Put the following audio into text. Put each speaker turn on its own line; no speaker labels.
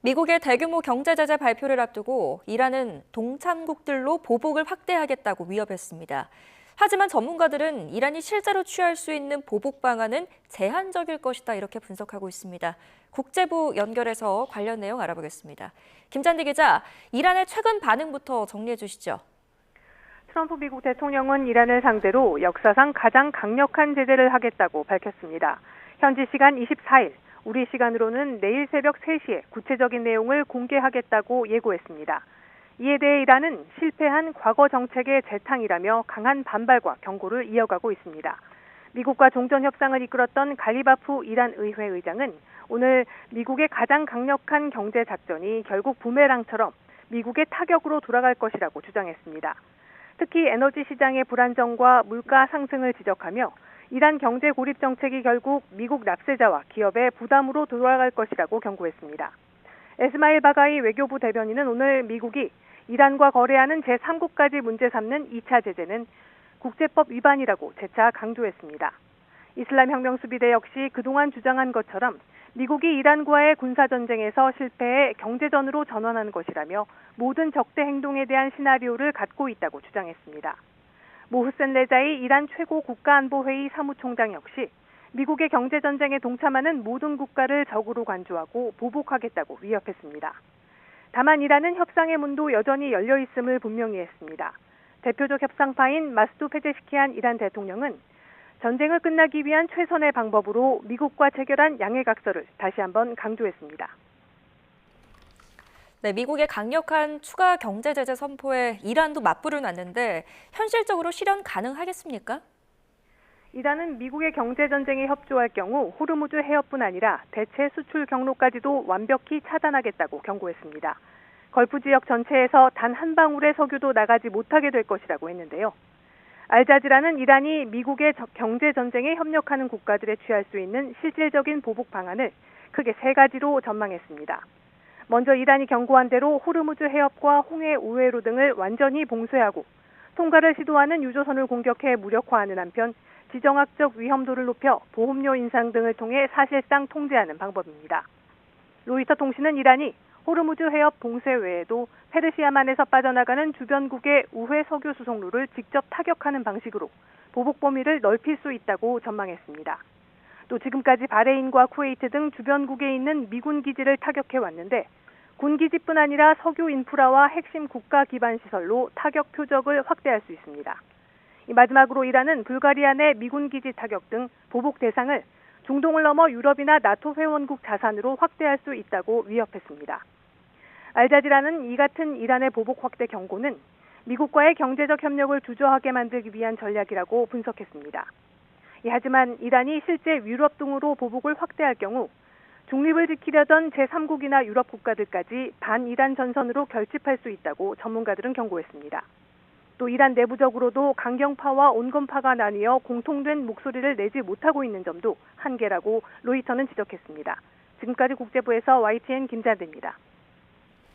미국의 대규모 경제 제재 발표를 앞두고 이란은 동참국들로 보복을 확대하겠다고 위협했습니다. 하지만 전문가들은 이란이 실제로 취할 수 있는 보복 방안은 제한적일 것이다 이렇게 분석하고 있습니다. 국제부 연결해서 관련 내용 알아보겠습니다. 김잔디 기자, 이란의 최근 반응부터 정리해 주시죠.
트럼프 미국 대통령은 이란을 상대로 역사상 가장 강력한 제재를 하겠다고 밝혔습니다. 현지 시간 24일, 우리 시간으로는 내일 새벽 3시에 구체적인 내용을 공개하겠다고 예고했습니다. 이에 대해 이란은 실패한 과거 정책의 재탕이라며 강한 반발과 경고를 이어가고 있습니다. 미국과 종전 협상을 이끌었던 갈리바프 이란 의회 의장은 오늘 미국의 가장 강력한 경제 작전이 결국 부메랑처럼 미국의 타격으로 돌아갈 것이라고 주장했습니다. 특히 에너지 시장의 불안정과 물가 상승을 지적하며 이란 경제 고립 정책이 결국 미국 납세자와 기업의 부담으로 돌아갈 것이라고 경고했습니다. 에스마일 바가이 외교부 대변인은 오늘 미국이 이란과 거래하는 제3국까지 문제 삼는 2차 제재는 국제법 위반이라고 재차 강조했습니다. 이슬람혁명수비대 역시 그동안 주장한 것처럼 미국이 이란과의 군사전쟁에서 실패해 경제전으로 전환한 것이라며 모든 적대 행동에 대한 시나리오를 갖고 있다고 주장했습니다. 모흐센 레자이 이란 최고 국가안보회의 사무총장 역시 미국의 경제전쟁에 동참하는 모든 국가를 적으로 간주하고 보복하겠다고 위협했습니다. 다만 이란은 협상의 문도 여전히 열려 있음을 분명히 했습니다. 대표적 협상파인 마스두 페제시키안 이란 대통령은 전쟁을 끝나기 위한 최선의 방법으로 미국과 체결한 양해각서를 다시 한번 강조했습니다.
네, 미국의 강력한 추가 경제 제재 선포에 이란도 맞불을 놨는데 현실적으로 실현 가능하겠습니까?
이란은 미국의 경제전쟁에 협조할 경우 호르무즈 해협뿐 아니라 대체 수출 경로까지도 완벽히 차단하겠다고 경고했습니다. 걸프 지역 전체에서 단 한 방울의 석유도 나가지 못하게 될 것이라고 했는데요. 알자지라는 이란이 미국의 경제전쟁에 협력하는 국가들에 취할 수 있는 실질적인 보복 방안을 크게 3가지로 전망했습니다. 먼저 이란이 경고한 대로 호르무즈 해협과 홍해 우회로 등을 완전히 봉쇄하고 통과를 시도하는 유조선을 공격해 무력화하는 한편 지정학적 위험도를 높여 보험료 인상 등을 통해 사실상 통제하는 방법입니다. 로이터 통신은 이란이 호르무즈 해협 봉쇄 외에도 페르시아만에서 빠져나가는 주변국의 우회 석유 수송로를 직접 타격하는 방식으로 보복 범위를 넓힐 수 있다고 전망했습니다. 또 지금까지 바레인과 쿠웨이트 등 주변국에 있는 미군 기지를 타격해 왔는데 군 기지뿐 아니라 석유 인프라와 핵심 국가 기반 시설로 타격 표적을 확대할 수 있습니다. 마지막으로 이란은 불가리아 내 미군 기지 타격 등 보복 대상을 중동을 넘어 유럽이나 나토 회원국 자산으로 확대할 수 있다고 위협했습니다. 알자지라는 이 같은 이란의 보복 확대 경고는 미국과의 경제적 협력을 주저하게 만들기 위한 전략이라고 분석했습니다. 하지만 이란이 실제 유럽 등으로 보복을 확대할 경우 중립을 지키려던 제3국이나 유럽 국가들까지 반이란 전선으로 결집할 수 있다고 전문가들은 경고했습니다. 또 이란 내부적으로도 강경파와 온건파가 나뉘어 공통된 목소리를 내지 못하고 있는 점도 한계라고 로이터는 지적했습니다. 지금까지 국제부에서 YTN 김잔디입니다.